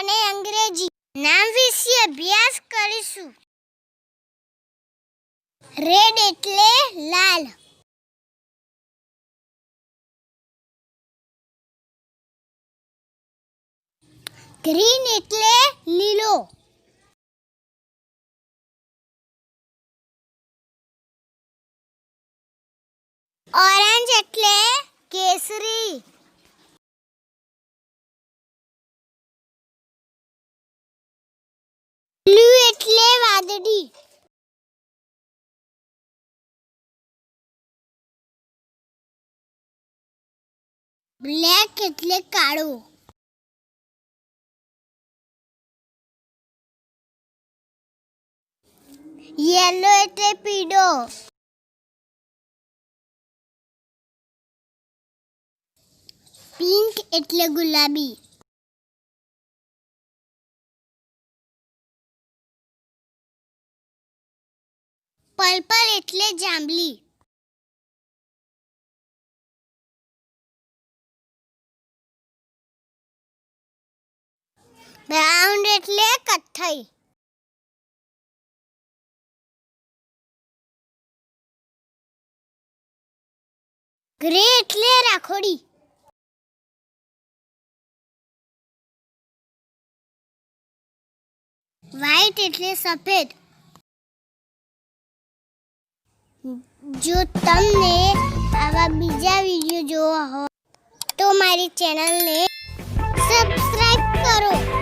અને અંગ્રેજી નામ વિશે અભ્યાસ કરીશું। રેડ એટલે લાલ, ગ્રીન એટલે લીલો, ઓરેન્જ એટલે કેસરી, બ્લુ એટલે વાદળી, બ્લેક એટલે કાળો, યેલો એટલે પીળો, પિંક એટલે ગુલાબી, પર્પલ એટલે જાંબલી, બ્રાઉન એટલે કથ્થઈ, ગ્રે એટલે રાખોડી, વ્હાઈટ એટલે સફેદ। જો તમને આવા બીજા વિડીયો જોવા હોય તો મારી ચેનલને સબસ્ક્રાઇબ કરો।